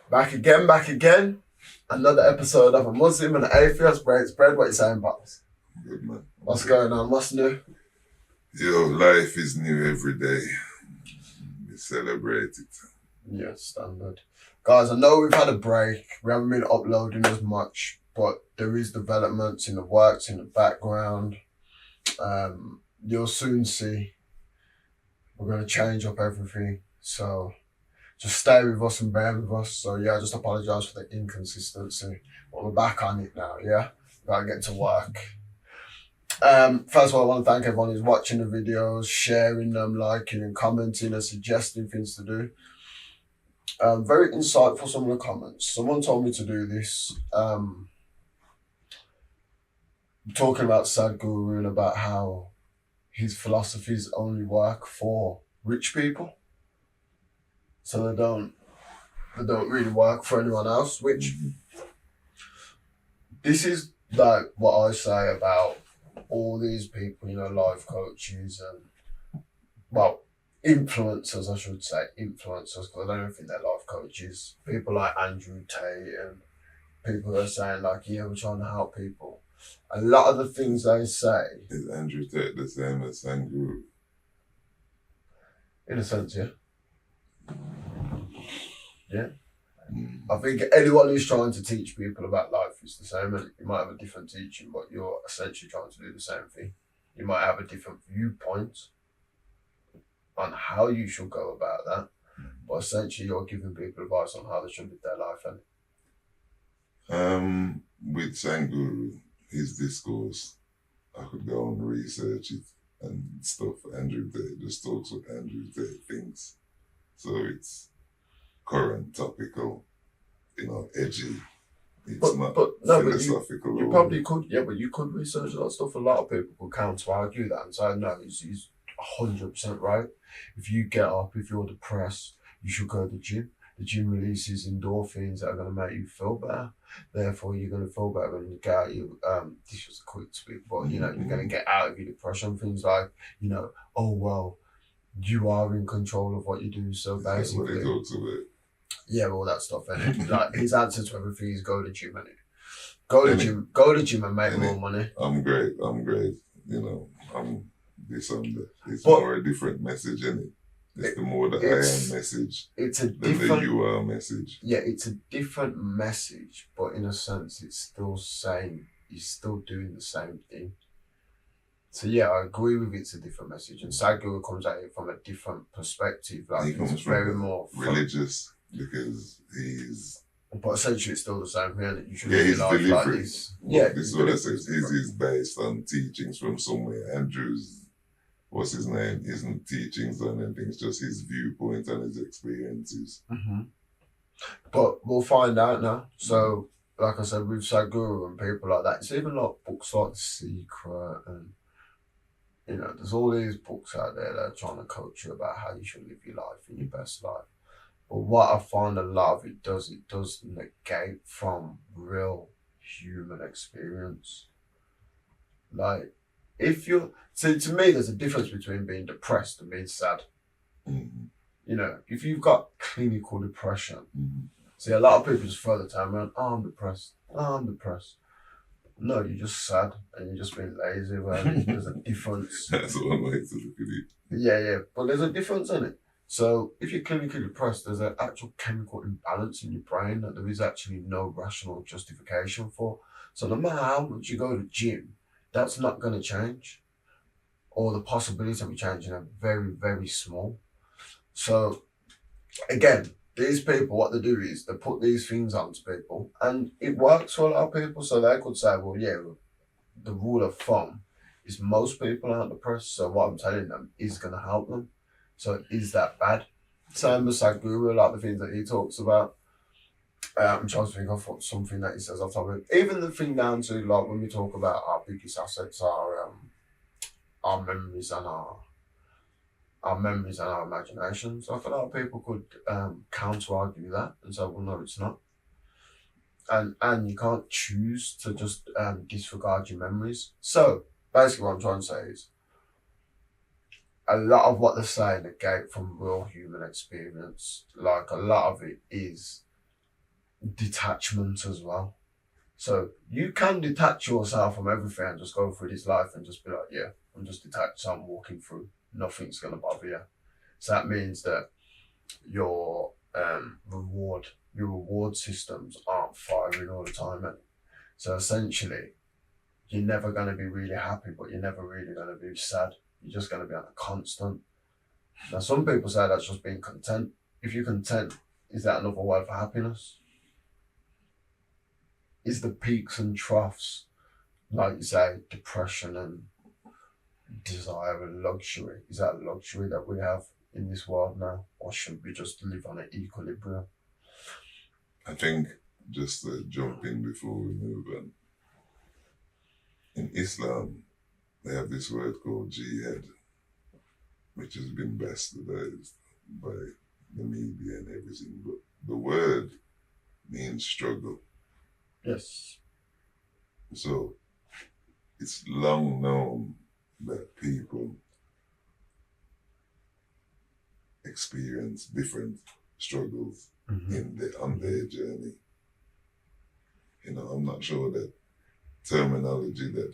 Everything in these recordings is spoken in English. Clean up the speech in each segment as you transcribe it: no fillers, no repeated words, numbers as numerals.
Back again. Another episode of A Muslim and Atheist Breaks Bread. What you saying, Pops? Good man. What's going on? What's new? Yo, life is new every day. We celebrate it. Yeah, standard. Guys, I know we've had a break. We haven't been uploading as much, but there is developments in the works, in the background. You'll soon see. We're going to change up everything. So just stay with us and bear with us. So yeah, I just apologise for the inconsistency. But we're back on it now, yeah? Gotta get to work. First of all, I want to thank everyone who's watching the videos, sharing them, liking and commenting and suggesting things to do. Very insightful, some of the comments. Someone told me to do this. Talking about Sadhguru and about how his philosophies only work for rich people. So they don't really work for anyone else, which this is like what I say about all these people, life coaches and, well, influencers, I should say, because I don't think they're life coaches. People like Andrew Tate and people who are saying like, yeah, we're trying to help people. A lot of the things they say... Is Andrew Tate the same as Sadhguru? In a sense, yeah. Yeah. I think anyone who's trying to teach people about life is the same. And you might have a different teaching, but you're essentially trying to do the same thing. You might have a different viewpoint on how you should go about that, but essentially you're giving people advice on how they should live their life. And with Sadhguru, his discourse, I could go and research it and stuff. Andrew Tate just talks what Andrew Tate thinks. So it's current, topical, edgy. It's not philosophical. But you probably could, yeah, but you could research that stuff. A lot of people could counter-argue that and say, no, he's 100% right. If you get up, if you're depressed, you should go to the gym. The gym releases endorphins that are going to make you feel better. Therefore, you're going to feel better when you get out. This was a quick speak, but you're going to get out of your depression. Things like, oh, well, you are in control of what you do. So basically, what he talks about. Yeah, all that stuff. And like his answer to everything is go to the gym, and go to the gym and make more money. I'm great. I'm this on that. It's more a different message, isn't it? It's the more the I am message. It's a different, the you are message. Yeah, it's a different message, but in a sense, it's still saying he's still doing the same thing. So yeah, I agree with it's a different message, and Sadhguru comes at it from a different perspective. Like he comes from very more religious because he's. But essentially, it's still the same thing. That you should his delivery. Like this. Yeah, this is what I say. Is based on teachings from somewhere. Andrew's. What's his name? Isn't teachings on anything, it's just his viewpoint and his experiences. Mm-hmm. But we'll find out now. So, like I said, with Sadhguru and people like that, it's even like books like The Secret and, there's all these books out there that are trying to coach you about how you should live your life and your best life. But what I find a lot of it does negate from real human experience. Like, to me, there's a difference between being depressed and being sad. Mm-hmm. If you've got clinical depression, see, a lot of people just throw the time around, I'm depressed. No, you're just sad and you're just being lazy. Well, there's a difference. That's one way to look at it. Yeah, but there's a difference in it. So if you're clinically depressed, there's an actual chemical imbalance in your brain that there is actually no rational justification for. So no matter how much you go to the gym, that's not going to change, or the possibilities of it changing are very, very small. So, again, these people, what they do is they put these things onto people, and it works for a lot of people. So they could say, well, yeah, the rule of thumb is most people aren't depressed, so what I'm telling them is going to help them. So is that bad? Same as Sadhguru, like the things that he talks about. I'm trying to think of something that he says off top of it. Even the thing down to like when we talk about our biggest assets are our memories and our imaginations. I feel like people could counter-argue that and say, well, no, it's not. And you can't choose to just disregard your memories. So basically what I'm trying to say is a lot of what they're saying negate from real human experience. Like a lot of it is detachment as well. So you can detach yourself from everything and just go through this life and just be like, yeah, I'm just detached, so I'm walking through. Nothing's gonna bother you. So that means that your reward systems aren't firing all the time. And so essentially, you're never gonna be really happy, but you're never really gonna be sad. You're just gonna be on a constant. Now, some people say that's just being content. If you're content, is that another word for happiness? Is the peaks and troughs, like you say, depression and desire and luxury, is that a luxury that we have in this world now? Or should we just live on an equilibrium? I think, just to jump in before we move on, in Islam, they have this word called jihad, which has been bastardized by the media and everything. But the word means struggle. Yes. So it's long known that people experience different struggles on their journey. You know, I'm not sure that terminology that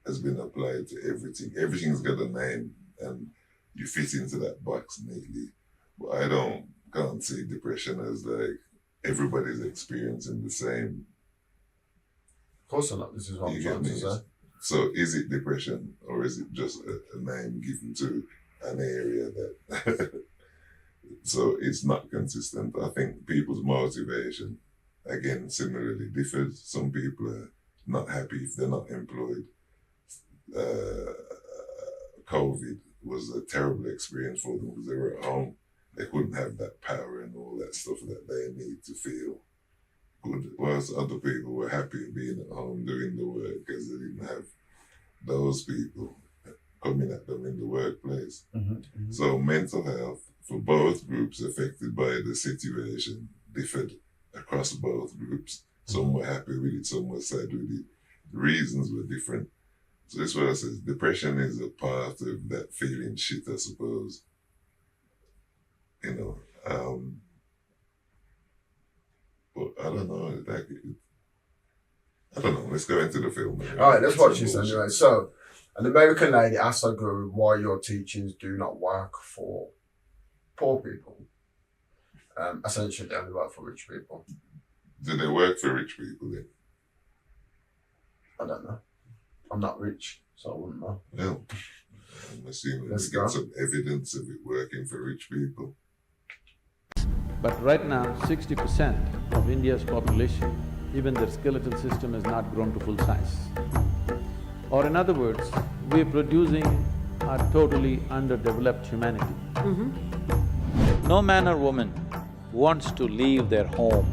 has been applied to everything. Everything's got a name and you fit into that box neatly. But I can't see depression as like everybody's experiencing the same. Of course not. This is what I'm trying to say. So is it depression or is it just a name given to an area that... So it's not consistent. I think people's motivation, again, similarly differs. Some people are not happy if they're not employed. COVID was a terrible experience for them because they were at home. They couldn't have that power and all that stuff that they need to feel good. Whilst other people were happy being at home doing the work because they didn't have those people coming at them in the workplace. So mental health for both groups affected by the situation differed across both groups. Some were happy with it, some were sad with it. The reasons were different. So this is what I says, depression is a part of that feeling shit, I suppose. You know, but I don't know, I don't know, let's go into the film. All right, let's watch this anyway. So, an American lady asked her guru why your teachings do not work for poor people. Essentially, they only work for rich people. Do they work for rich people then? I don't know. I'm not rich, so I wouldn't know. No. I'm assuming Let's we get some evidence of it working for rich people. But right now, 60% of India's population, even their skeletal system has not grown to full size. Or in other words, we're producing a totally underdeveloped humanity. No man or woman wants to leave their home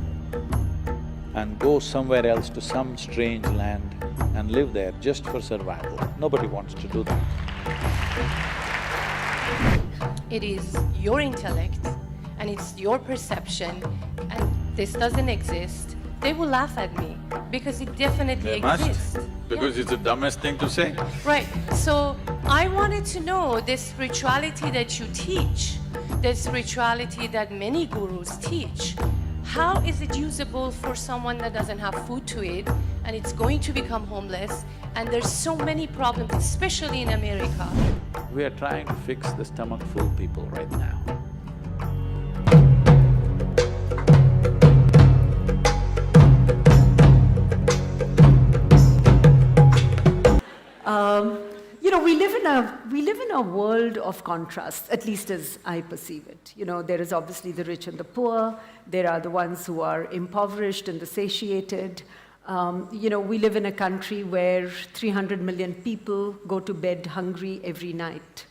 and go somewhere else to some strange land and live there just for survival. Nobody wants to do that. It is your intellect and it's your perception and this doesn't exist. They will laugh at me because it definitely exists. Because it's the dumbest thing to say. Right, so I wanted to know the spirituality that you teach, the spirituality that many gurus teach. How is it usable for someone that doesn't have food to eat and it's going to become homeless and there's so many problems, especially in America? We are trying to fix the stomach-full people right now. You know, we live in a world of contrasts, at least as I perceive it. You know, there is obviously the rich and the poor. There are the ones who are impoverished and the satiated. You know, we live in a country where 300 million people go to bed hungry every night.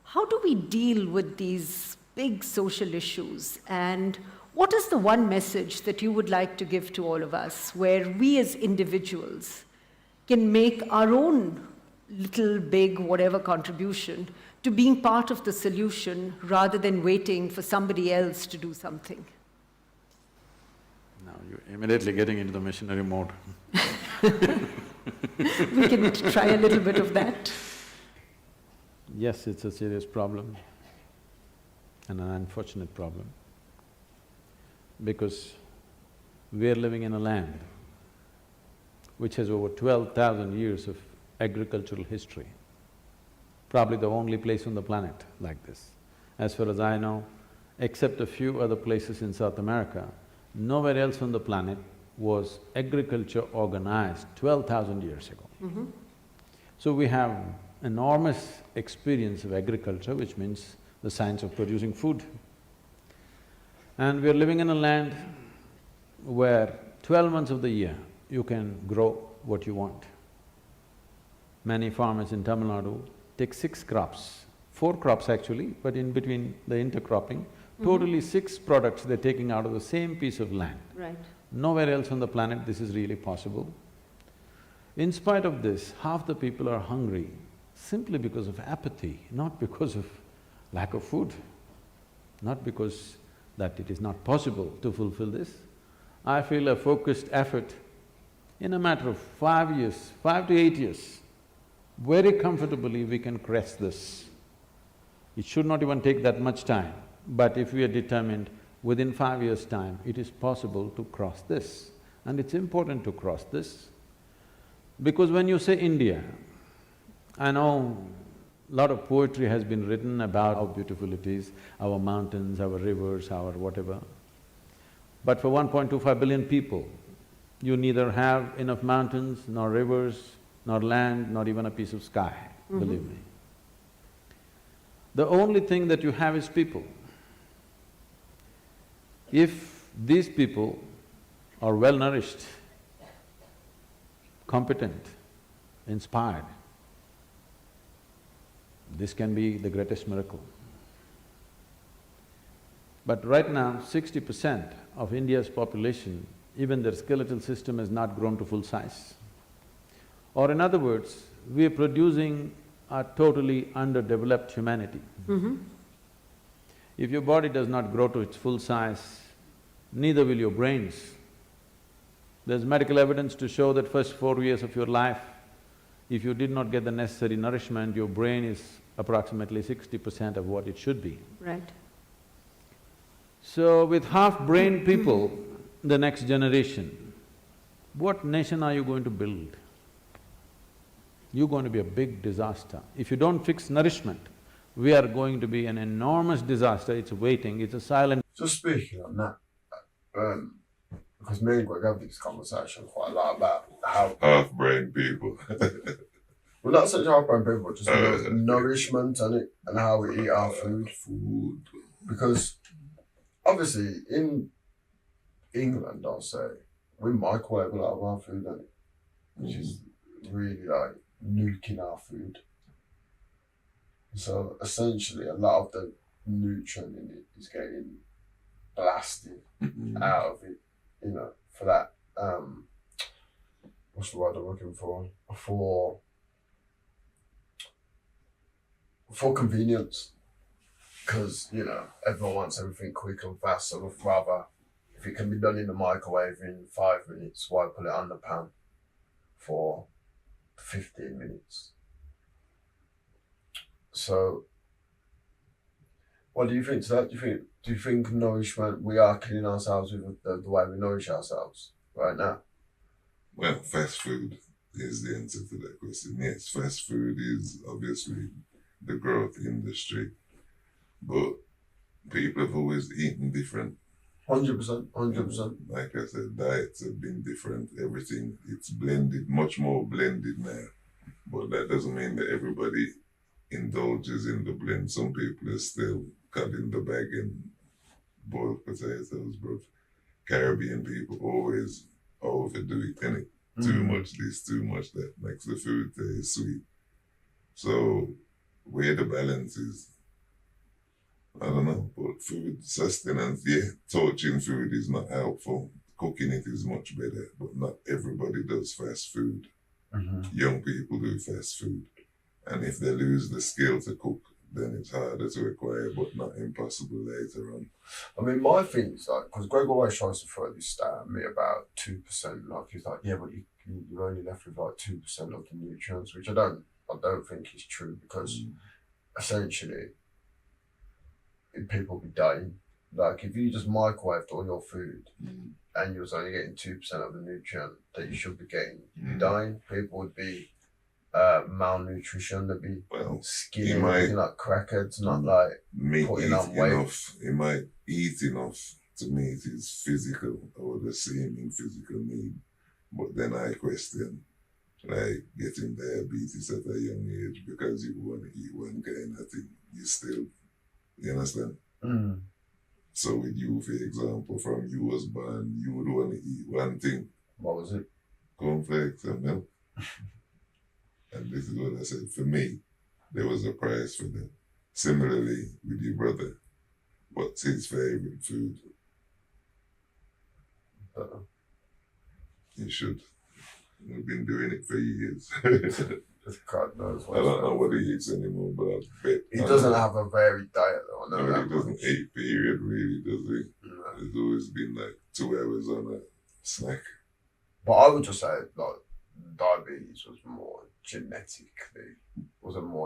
How do we deal with these big social issues? And what is the one message that you would like to give to all of us, where we as individuals can make our own little, big, whatever contribution to being part of the solution rather than waiting for somebody else to do something? Now you're immediately getting into the missionary mode. We can try a little bit of that. Yes, it's a serious problem and an unfortunate problem because we're living in a land which has over 12,000 years of agricultural history. Probably the only place on the planet like this. As far as I know, except a few other places in South America, nowhere else on the planet was agriculture organized 12,000 years ago. So we have enormous experience of agriculture, which means the science of producing food. And we're living in a land where 12 months of the year you can grow what you want. Many farmers in Tamil Nadu take 6 crops, 4 crops actually, but in between the intercropping, totally 6 products they're taking out of the same piece of land. Right. Nowhere else on the planet this is really possible. In spite of this, half the people are hungry simply because of apathy, not because of lack of food, not because that it is not possible to fulfill this. I feel a focused effort in a matter of 5 years, 5 to 8 years, very comfortably we can crest this. It should not even take that much time, but if we are determined, within 5 years' time, it is possible to cross this. And it's important to cross this, because when you say India, I know a lot of poetry has been written about how beautiful it is, our mountains, our rivers, our whatever. But for 1.25 billion people, you neither have enough mountains, nor rivers, nor land, not even a piece of sky, believe me. The only thing that you have is people. If these people are well-nourished, competent, inspired, this can be the greatest miracle. But right now, 60% of India's population, even their skeletal system has not grown to full size. Or in other words, we are producing a totally underdeveloped humanity. If your body does not grow to its full size, neither will your brains. There's medical evidence to show that first 4 years of your life, if you did not get the necessary nourishment, your brain is approximately 60% of what it should be. Right. So with half-brained people, the next generation, what nation are you going to build? You're going to be a big disaster. If you don't fix nourishment, we are going to be an enormous disaster, it's waiting, it's a silent… Just speaking on that, because me and Greg have this conversation quite a lot about how… Half-brain people. Well, not such half-brain people, just nourishment and how we eat our food. Because obviously in England, I'll say, we microwave a lot of our food, don't it? Which is really like nuking our food. So essentially a lot of the nutrient in it is getting blasted out of it, you know, for that, what's the word I'm looking for? For convenience. Because, you know, everyone wants everything quick and fast, so we'd rather, if it can be done in the microwave in 5 minutes, why put it on the pan for 15 minutes? So, what do you think to that? Do you think nourishment, we are killing ourselves with the way we nourish ourselves right now? Well, fast food is the answer to that question. Yes, fast food is obviously the growth industry, but people have always eaten different. 100%, 100%. Like I said, diets have been different, everything. It's blended, much more blended now. But that doesn't mean that everybody indulges in the blend. Some people are still cutting the bag and boiled potatoes, but Caribbean people always overdo it, innit? Too much this, too much that, makes the food taste sweet. So, where the balance is, I don't know, but food sustenance, yeah, torching food is not helpful. Cooking it is much better, but not everybody does fast food. Young people do fast food. And if they lose the skill to cook, then it's harder to acquire, but not impossible later on. I mean, my thing is like, because Greg always tries to throw this stat at me about 2%. Like, he's like, yeah, but you're only left with like 2% of the nutrients, which I don't think is true, because essentially, people be dying Like if you just microwaved all your food and you was only getting 2% of the nutrient that you should be getting, you'd be dying. People would be malnutrition, they'd be skinny, like crackheads, not like putting on weight. Enough, he might eat enough to meet his physical or the seeming physical need. But then I question, like getting diabetes at a young age because you want to eat one kind of thing. You understand? Mm. So with you, for example, from you was born, you would want to eat one thing. What was it? Cornflakes and milk. And this is what I said. For me, there was a price for them. Similarly with your brother, what's his favorite food? You should. We've been doing it for years. God knows I don't know what he eats anymore, but I bet. He doesn't have a varied diet though. No, he doesn't eat, period, really, does he? No. There's always been like 2 hours on a snack. But I would just say, like, diabetes was a more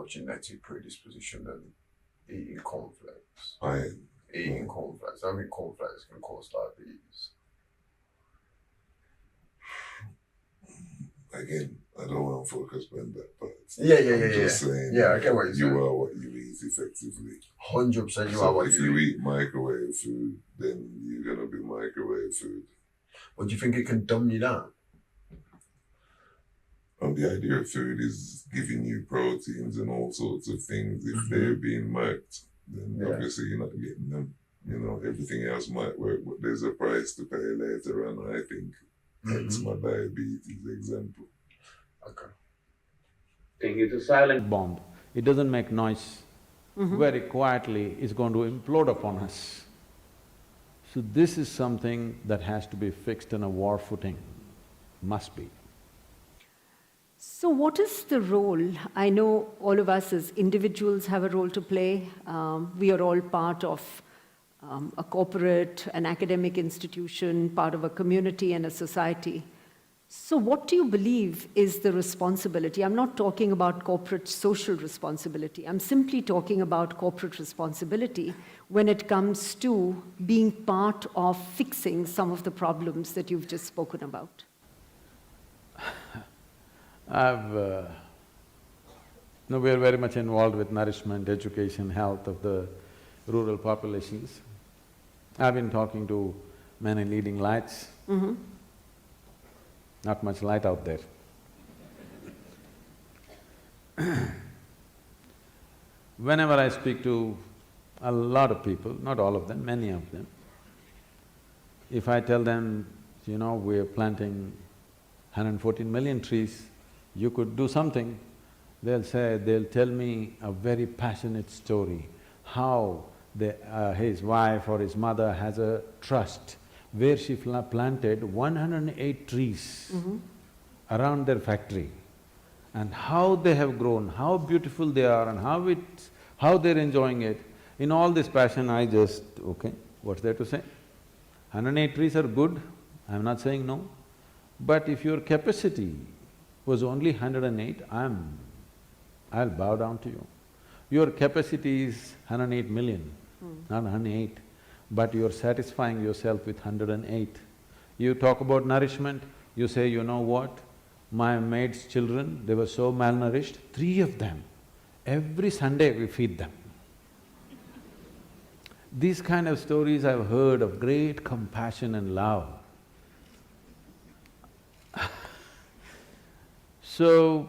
genetic predisposition than eating cornflakes. Eating cornflakes. I think cornflakes can cause diabetes. Again, I don't want to focus on that part. I'm just saying. Yeah, I get what you're saying. You are what you eat, effectively. 100% you are what you eat. If you eat microwave food, then you're going to be microwave food. But do you think it can dumb you down? And the idea of food is giving you proteins and all sorts of things. If they're being marked, then obviously you're not getting them. You know, everything else might work, but there's a price to pay later on, I think. That's my diabetes example. Okay. It's a silent bomb. It doesn't make noise. Very quietly, it's going to implode upon us. So this is something that has to be fixed on a war footing. Must be. So what is the role? I know all of us as individuals have a role to play. We are all part of a corporate, an academic institution, part of a community and a society. So what do you believe is the responsibility? I'm not talking about corporate social responsibility. I'm simply talking about corporate responsibility when it comes to being part of fixing some of the problems that you've just spoken about. We are very much involved with nourishment, education, health of the rural populations. I've been talking to many leading lights. Not much light out there. Whenever I speak to a lot of people, not all of them, many of them, if I tell them, you know, we're planting 114 million trees, you could do something, they'll tell me a very passionate story, how his wife or his mother has a trust where she planted 108 trees around their factory, and how they have grown, how beautiful they are and how they're enjoying it. In all this passion, I just, okay, what's there to say? 108 trees are good, I'm not saying no, but if your capacity was only 108, I'll bow down to you. Your capacity is 108 million, not 108, but you're satisfying yourself with 108. You talk about nourishment, you say, you know what, my maid's children, they were so malnourished, 3 of them, every Sunday we feed them. These kind of stories I've heard of great compassion and love. So,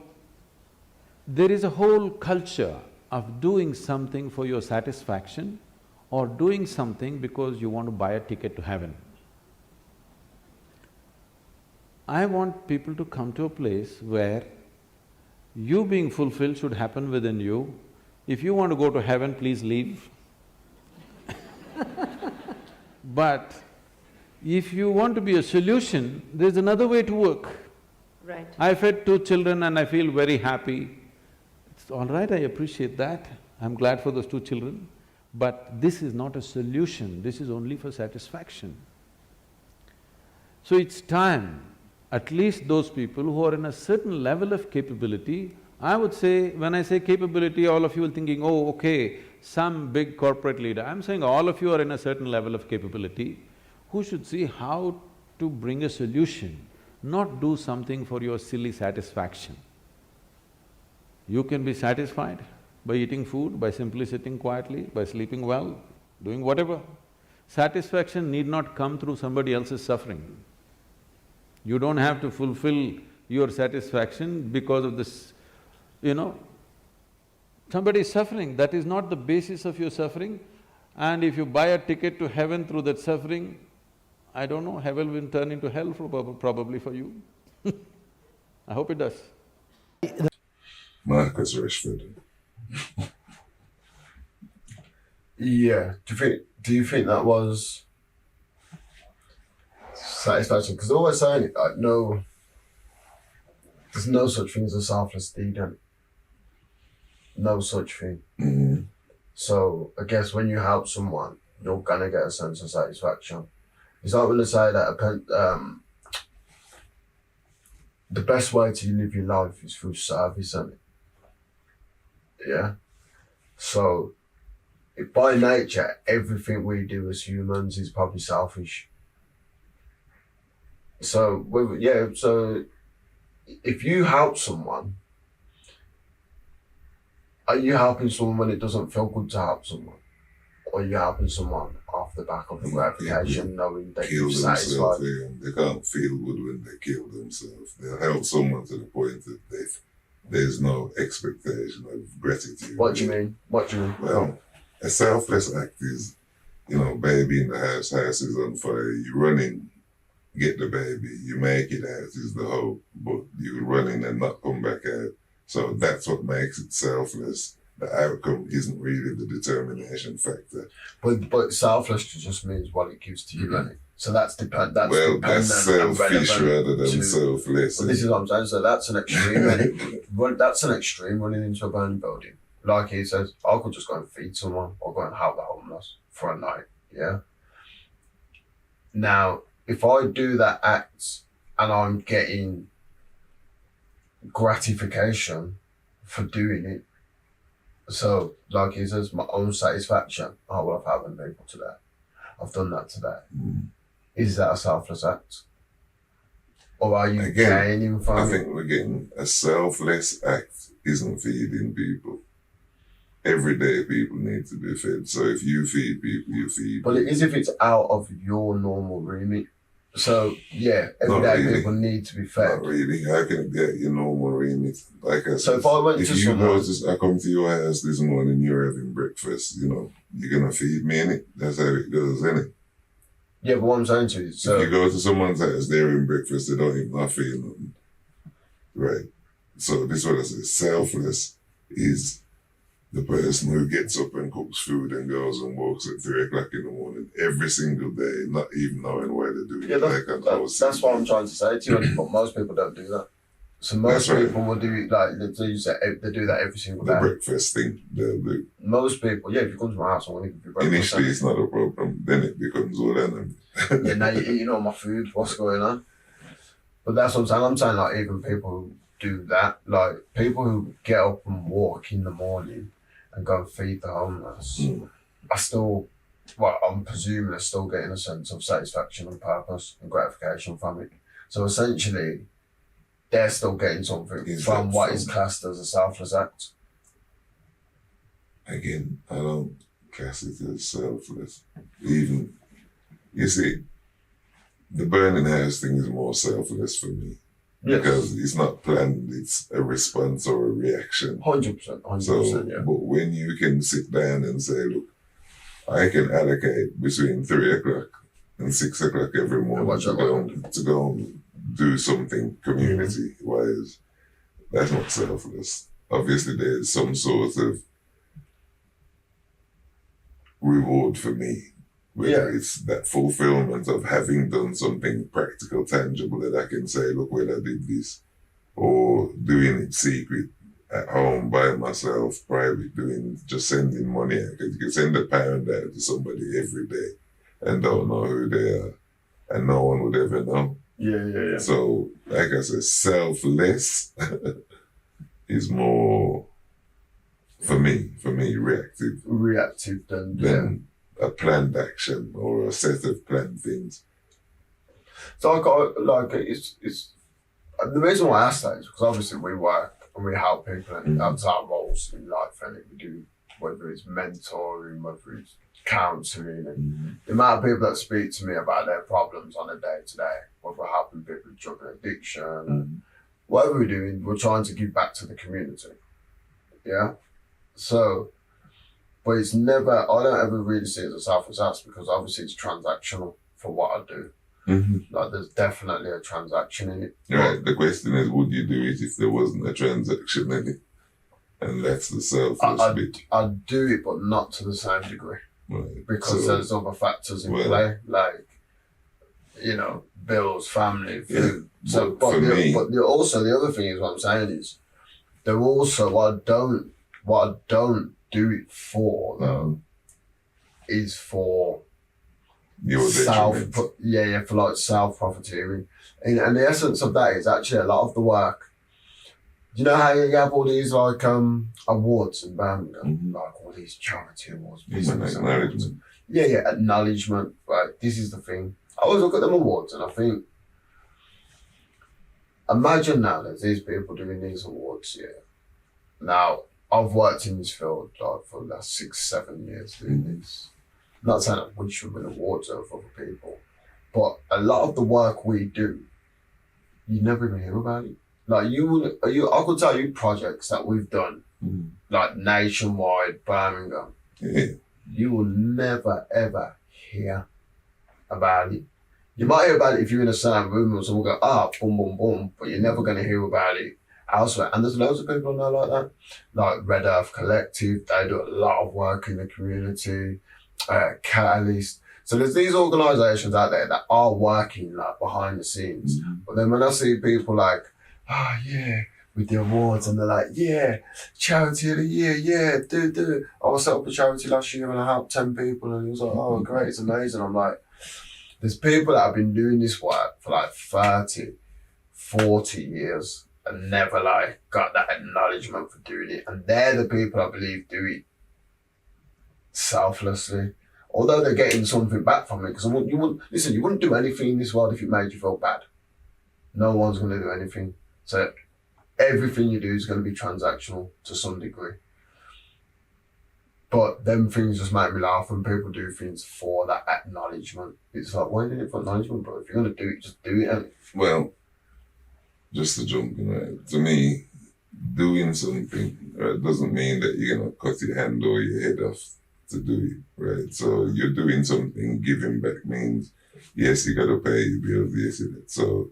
there is a whole culture of doing something for your satisfaction or doing something because you want to buy a ticket to heaven. I want people to come to a place where you being fulfilled should happen within you. If you want to go to heaven, please leave. But if you want to be a solution, there's another way to work. Right. I fed 2 children and I feel very happy. It's all right, I appreciate that. I'm glad for those 2 children. But this is not a solution, this is only for satisfaction. So it's time, at least those people who are in a certain level of capability, I would say, when I say capability, all of you are thinking, oh, okay, some big corporate leader, I'm saying all of you are in a certain level of capability, who should see how to bring a solution, not do something for your silly satisfaction. You can be satisfied by eating food, by simply sitting quietly, by sleeping well, doing whatever. Satisfaction need not come through somebody else's suffering. You don't have to fulfill your satisfaction because of this, somebody is suffering, that is not the basis of your suffering. And if you buy a ticket to heaven through that suffering, I don't know, heaven will turn into hell probably for you. I hope it does. Marcus Rashford. Yeah. Do you think that was satisfaction? Because they're always saying it, like, no, there's no such thing as a selfless deed, and no such thing. Mm-hmm. So I guess when you help someone, you're gonna get a sense of satisfaction. It's not gonna say that the best way to live your life is through service, isn't it? Yeah. So by nature, everything we do as humans is probably selfish. So so if you help someone, are you helping someone when it doesn't feel good to help someone? Or are you helping someone off the back of the gratification, knowing that you're satisfied? They can't feel good when they kill themselves. They'll help someone to the point that there's no expectation of gratitude. What do you mean? Well, a selfless act is, baby in the house is on fire, you run in, get the baby, you make it out is the hope, but you run in and not come back out. So that's what makes it selfless. The outcome isn't really the determination factor. But selfless just means what it gives to you, isn't it? So that's dependent. That's selfish rather than selfless. But this is what I'm saying. So that's an extreme. That's an extreme running into a burning building. Like he says, I could just go and feed someone or go and help the homeless for a night. Yeah. Now, if I do that act and I'm getting gratification for doing it, so like he says, my own satisfaction. Oh, well, I've helped people today. I've done that today. Mm. Is that a selfless act? Or are you Again, gaining from I it? think again, a selfless act isn't feeding people. Every day people need to be fed. So if you feed people, you feed But people. it is if it's out of your normal remit. So yeah, every Not day really. people need to be fed. Not really. How can it get your normal remit? Like I said, So if I went to someone, I come to your house this morning, you're having breakfast, you're gonna feed me, innit? That's how it goes, innit? yeah, but what I'm saying to you, so If you go to someone's house, they're having breakfast, they don't even not feel nothing. Right. So this is what I say. Selfless is the person who gets up and cooks food and goes and walks at 3 o'clock in the morning every single day, not even knowing why they're doing yeah, it. that's what I'm trying to say to you. But most people don't do that. So most That's right. people will do like they do that every single The day. breakfast thing, they'll do. Most people, yeah, if you come to my house, I'm gonna give you breakfast. Initially, it's not a problem. Then it becomes all enemy. Yeah, now you're eating all my food. What's going on? But that's what I'm saying. I'm saying like even people who do that, like people who get up and walk in the morning and go and feed the homeless, are still, well, I'm presuming they're still getting a sense of satisfaction and purpose and gratification from it. So essentially, they're still getting something from what is classed as a selfless act. Again, I don't class it as selfless. Even, you see, the burning house thing is more selfless for me. Yes. Because it's not planned, it's a response or a reaction. 100%, So, yeah. but when you can sit down and say, look, I can allocate between 3 o'clock and 6 o'clock every morning to go and do something community-wise, that's not selfless. Obviously, there's some sort of reward for me, whether it's that fulfillment of having done something practical, tangible that I can say, look, when I did this, or doing it secret at home by myself, private, just sending money out. Because you can send £1 out to somebody every day and don't know who they are, and no one would ever know. Yeah. So, like I said, selfless is more For me, reactive than than a planned action or a set of planned things. So I got like it's the reason why I ask that is because obviously we work and we help people and that's our roles in life, and we do, whether it's mentoring, whether it's counselling, and the amount of people that speak to me about their problems on a day to day, whether we're helping people with drug addiction, whatever we're doing, we're trying to give back to the community. Yeah. So, but it's never, I don't ever really see it as a selfish ask because obviously it's transactional for what I do. Like there's definitely a transaction in it. Right. The question is, would you do it if there wasn't a transaction in it? And that's the selfless bit. I'd do it, but not to the same degree. Right. Because So, there's other factors in play, like, you know, bills, family, food. So, but for me, also the other thing is what I'm saying is, there also what I don't do it for though, is for your detriment. for like self-profiteering. And the essence of that is actually a lot of the work. You know how you have all these like awards in Birmingham, like all these charity awards, business awards. Yeah, acknowledgement. Right, this is the thing. I always look at them awards and I think, imagine now there's these people doing these awards. Yeah. Now I've worked in this field like for the last 6-7 years doing this. I'm not saying that we should win awards over other people, but a lot of the work we do, you never even hear about it. Like I could tell you projects that we've done, like nationwide, Birmingham. Yeah. You will never ever hear about it. You might hear about it if you're in a certain room and someone go, boom, boom, boom, but you're never going to hear about it elsewhere. And there's loads of people I know like that. Like Red Earth Collective, they do a lot of work in the community. Catalyst. So there's these organisations out there that are working like behind the scenes. But then when I see people like, with the awards, and they're like, charity of the year, do. I set up a charity last year and I helped 10 people, and it was like, oh great, it's amazing. I'm like, there's people that have been doing this work for like 30, 40 years and never like got that acknowledgement for doing it. And they're the people I believe do it selflessly. Although they're getting something back from it, because you wouldn't do anything in this world if it made you feel bad. No one's going to do anything. So everything you do is going to be transactional to some degree. But them things just make me laugh when people do things for that acknowledgement. It's like, why are you doing it for acknowledgement, bro? If you're going to do it, just do it. Well, just to jump in, right? To me, doing something doesn't mean that you're going to cut your hand or your head off to do it, right? So you're doing something, giving back means, yes, you got to pay your bills, yes, so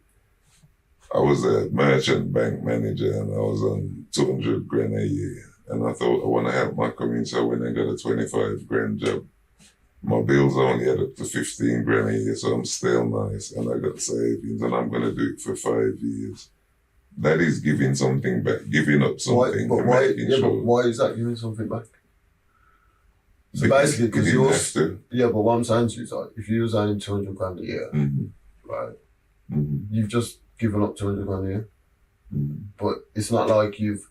I was a merchant bank manager and I was on 200 grand a year. And I thought I want to help my community. So when I got a 25 grand job, my bills only add up to 15 grand a year. So I'm still nice and I got savings and I'm going to do it for 5 years. That is giving something back, giving up something. But why is that giving something back? So basically, because but what I'm saying to you is like, if you was earning 200 grand a year, right, you've just given up 200 grand a year. But it's not like you've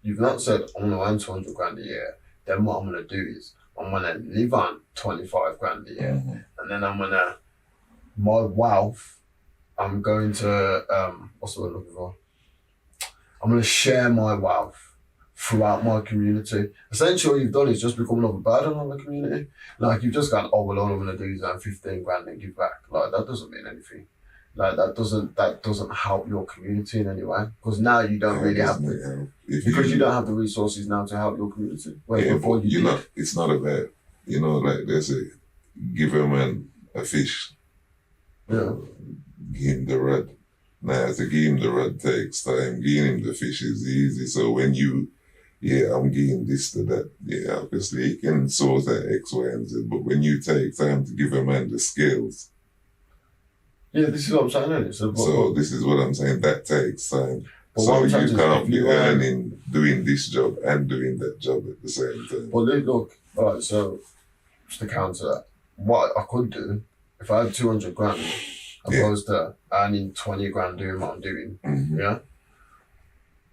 not said, I'm going to earn 200 grand a year, then what I'm going to do is, I'm going to live on 25 grand a year, and then my wealth, I'm going to, what's the word I'm looking for? I'm going to share my wealth throughout my community. Essentially, what you've done is just become another burden on the community. Like, you've just gone, all I'm going to do is earn 15 grand and give back. Like, that doesn't mean anything. Like, that doesn't help your community in any way. Because now you don't really have you don't have the resources now to help your community. It's not about, like they say, give a man a fish. Yeah. Give him the rod. Now, to give him the rod takes time. Giving him the fish is easy. So when I'm giving this to that, obviously he can source that X, Y, and Z. But when you take time to give a man the skills. Yeah, this is what I'm saying. So this is what I'm saying. That takes time. So you can't be earning, doing this job and doing that job at the same time. Well, look, all right, so just to counter that, what I could do, if I had 200 grand, opposed to earning 20 grand doing what I'm doing,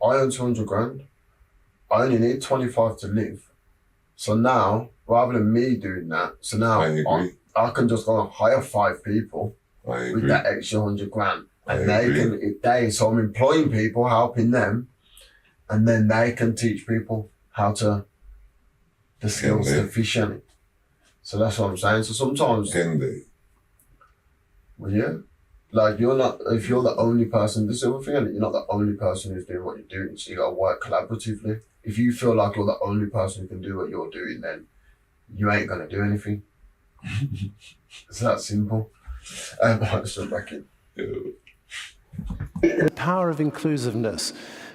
I earn 200 grand, I only need 25 to live. So now, rather than me doing that, so now I agree. I can just go and hire 5 people I agree. with that extra 100 grand. And I they agree. so I'm employing people, helping them, and then they can teach people how to, the skills Can they? efficiently. So that's what I'm saying. So sometimes, Can they? well, yeah, like if you're the only person, this is the other thing, you're not the only person who's doing what you're doing, so you gotta work collaboratively. If you feel like you're the only person who can do what you're doing, then you ain't gonna do anything. It's that simple. I'll just jump back in. The power of inclusiveness.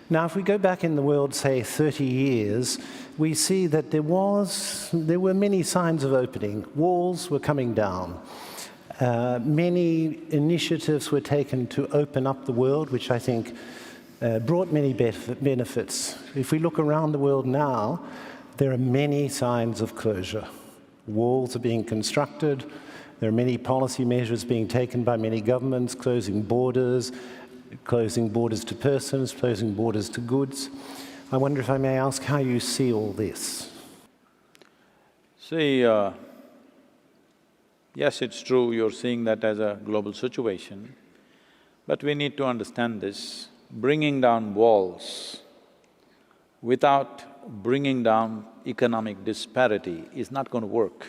Now, if we go back in the world, say 30 years, we see that there were many signs of opening. Walls were coming down. Many initiatives were taken to open up the world, which I think brought many benefits. If we look around the world now, there are many signs of closure. Walls are being constructed. There are many policy measures being taken by many governments, closing borders to persons, closing borders to goods. I wonder if I may ask how you see all this. See, yes, it's true, you're seeing that as a global situation, but we need to understand this. Bringing down walls without bringing down economic disparity is not going to work.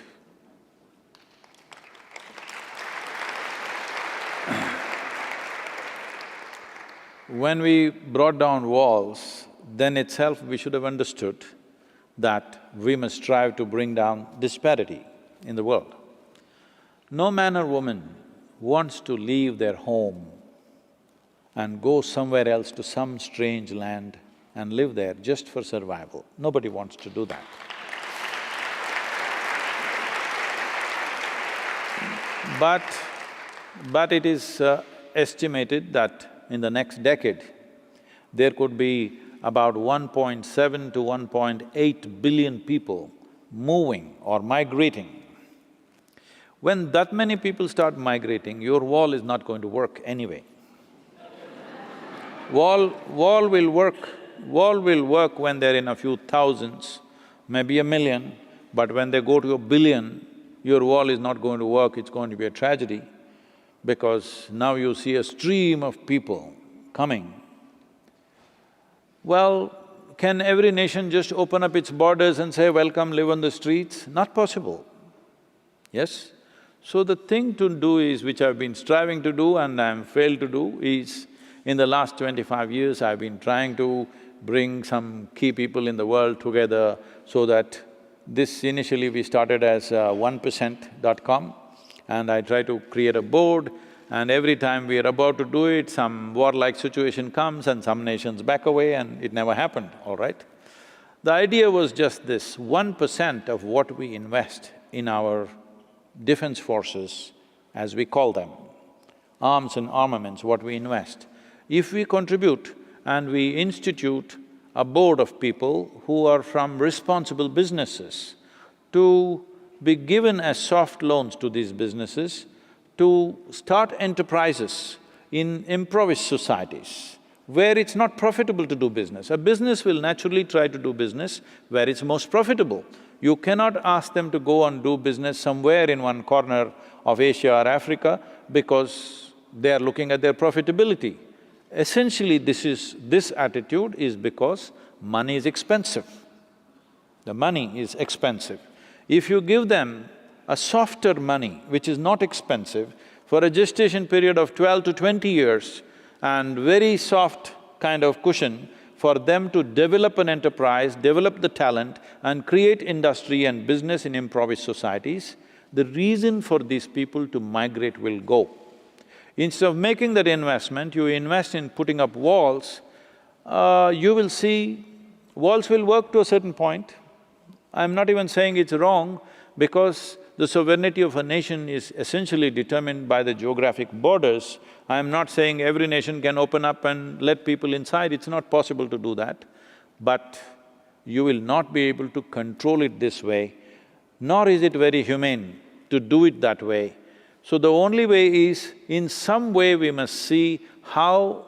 When we brought down walls, then itself we should have understood that we must strive to bring down disparity in the world. No man or woman wants to leave their home and go somewhere else to some strange land and live there just for survival. Nobody wants to do that. But it is estimated that in the next decade, there could be about 1.7 to 1.8 billion people moving or migrating. When that many people start migrating, your wall is not going to work anyway. Wall will work when they're in a few thousands, maybe a million, but when they go to a billion, your wall is not going to work, it's going to be a tragedy, because now you see a stream of people coming. Well, can every nation just open up its borders and say, welcome, live on the streets? Not possible, yes? So the thing to do is, which I've been striving to do and I've failed to do, is in the last 25 years, I've been trying to bring some key people in the world together so that this initially we started as 1%.com, and I try to create a board, and every time we are about to do it, some warlike situation comes and some nations back away and it never happened, all right? The idea was just this, 1% of what we invest in our defense forces, as we call them, arms and armaments, what we invest, if we contribute and we institute a board of people who are from responsible businesses to be given as soft loans to these businesses to start enterprises in impoverished societies where it's not profitable to do business. A business will naturally try to do business where it's most profitable. You cannot ask them to go and do business somewhere in one corner of Asia or Africa because they are looking at their profitability. Essentially, this attitude is because money is expensive. The money is expensive. If you give them a softer money, which is not expensive, for a gestation period of 12 to 20 years and very soft kind of cushion for them to develop an enterprise, develop the talent and create industry and business in impoverished societies, the reason for these people to migrate will go. Instead of making that investment, you invest in putting up walls, you will see walls will work to a certain point. I'm not even saying it's wrong, because the sovereignty of a nation is essentially determined by the geographic borders. I'm not saying every nation can open up and let people inside, it's not possible to do that. But you will not be able to control it this way, nor is it very humane to do it that way. So the only way is, in some way we must see how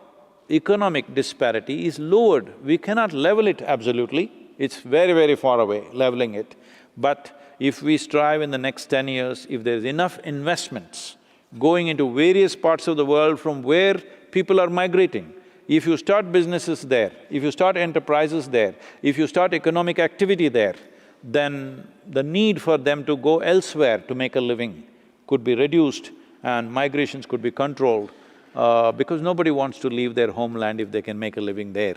economic disparity is lowered. We cannot level it absolutely, It's very, very far away, leveling it. But if we strive in the next 10 years, if there's enough investments going into various parts of the world from where people are migrating, if you start businesses there, if you start enterprises there, if you start economic activity there, then the need for them to go elsewhere to make a living could be reduced and migrations could be controlled, because nobody wants to leave their homeland if they can make a living there.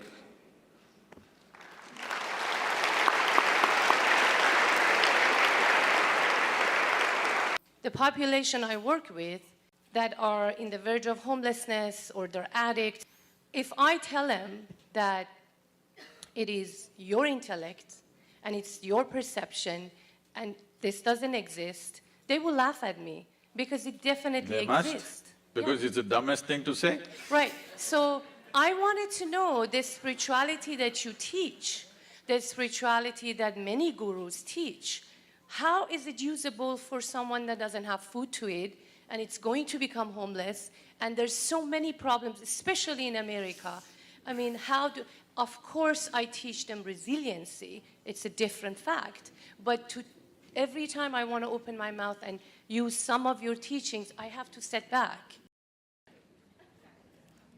The population I work with that are in the verge of homelessness or they're addicts, if I tell them that it is your intellect and it's your perception and this doesn't exist, they will laugh at me because it definitely exists. Because it's the dumbest thing to say. Right. So I wanted to know the spirituality that you teach, the spirituality that many gurus teach, how is it usable for someone that doesn't have food to eat and it's going to become homeless, and there's so many problems, especially in America. I mean, of course I teach them resiliency, it's a different fact, but every time I want to open my mouth and use some of your teachings, I have to step back.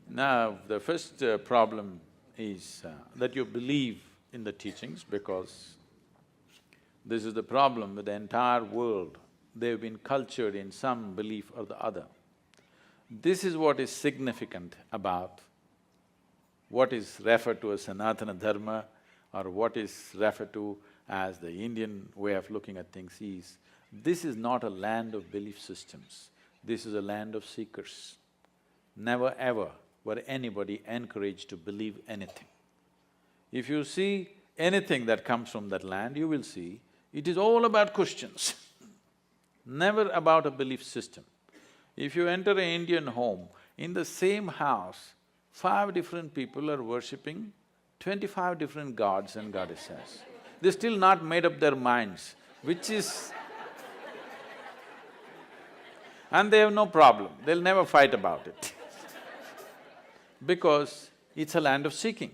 Now, the first problem is that you believe in the teachings, because this is the problem with the entire world. They've been cultured in some belief or the other. This is what is significant about what is referred to as Sanatana Dharma or what is referred to as the Indian way of looking at things is, this is not a land of belief systems, this is a land of seekers. Never ever were anybody encouraged to believe anything. If you see anything that comes from that land, you will see it is all about questions, never about a belief system. If you enter an Indian home, in the same house, 5 different people are worshipping 25 different gods and goddesses. They're still not made up their minds, which is… and they have no problem, they'll never fight about it because it's a land of seeking.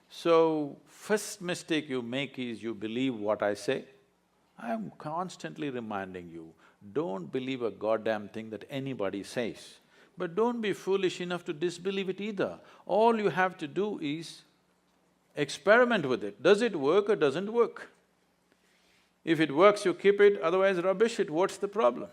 So, first mistake you make is you believe what I say. I am constantly reminding you, don't believe a goddamn thing that anybody says. But don't be foolish enough to disbelieve it either. All you have to do is experiment with it. Does it work or doesn't work? If it works, you keep it, otherwise rubbish it, what's the problem?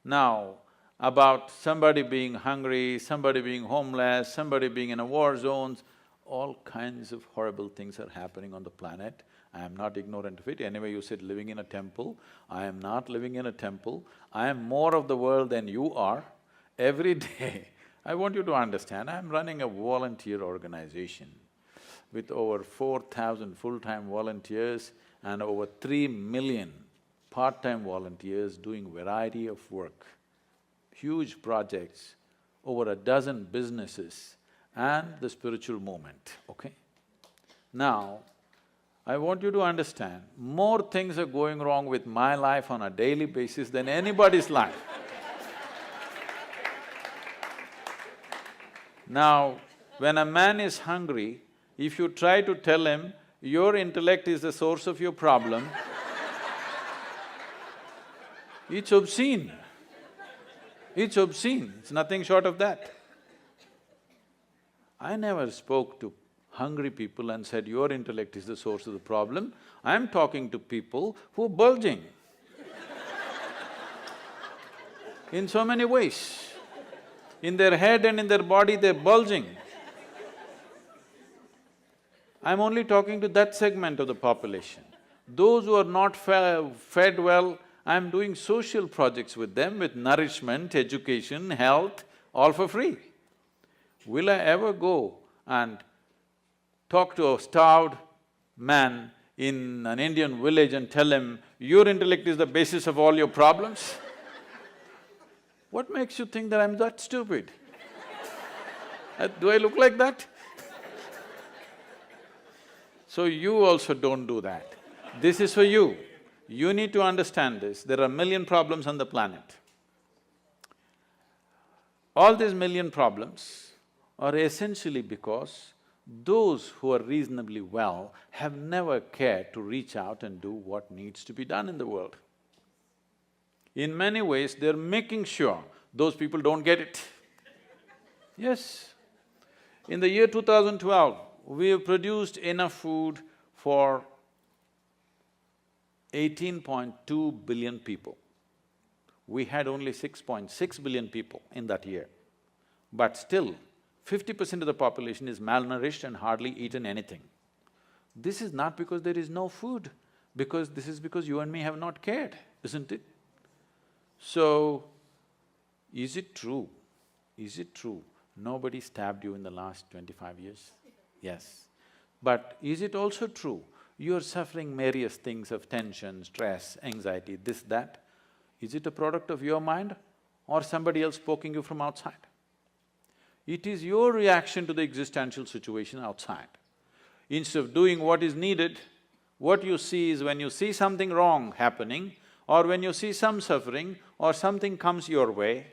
Now, about somebody being hungry, somebody being homeless, somebody being in a war zones, all kinds of horrible things are happening on the planet. I am not ignorant of it. Anyway, you said living in a temple. I am not living in a temple. I am more of the world than you are. Every day, I want you to understand, I am running a volunteer organization with over 4,000 full-time volunteers and over 3 million part-time volunteers doing variety of work, huge projects, over a dozen businesses and the spiritual movement, okay? Now, I want you to understand, more things are going wrong with my life on a daily basis than anybody's life. Now, when a man is hungry, if you try to tell him, your intellect is the source of your problem, it's obscene. It's obscene, it's nothing short of that. I never spoke to hungry people and said, your intellect is the source of the problem. I'm talking to people who are bulging in so many ways. In their head and in their body, they're bulging. I'm only talking to that segment of the population. Those who are not fed well, I'm doing social projects with them with nourishment, education, health, all for free. Will I ever go and talk to a starved man in an Indian village and tell him, your intellect is the basis of all your problems? What makes you think that I'm that stupid? Do I look like that? So you also don't do that. This is for you. You need to understand this. There are a million problems on the planet. All these million problems are essentially because those who are reasonably well have never cared to reach out and do what needs to be done in the world. In many ways, they're making sure those people don't get it. Yes. In the year 2012, we have produced enough food for 18.2 billion people. We had only 6.6 billion people in that year. But still, 50% of the population is malnourished and hardly eaten anything. This is not because there is no food, this is because you and me have not cared, isn't it? So, is it true? Is it true nobody stabbed you in the last 25 years? Yes. But is it also true you're suffering various things of tension, stress, anxiety, this, that? Is it a product of your mind or somebody else poking you from outside? It is your reaction to the existential situation outside. Instead of doing what is needed, what you see is when you see something wrong happening or when you see some suffering or something comes your way,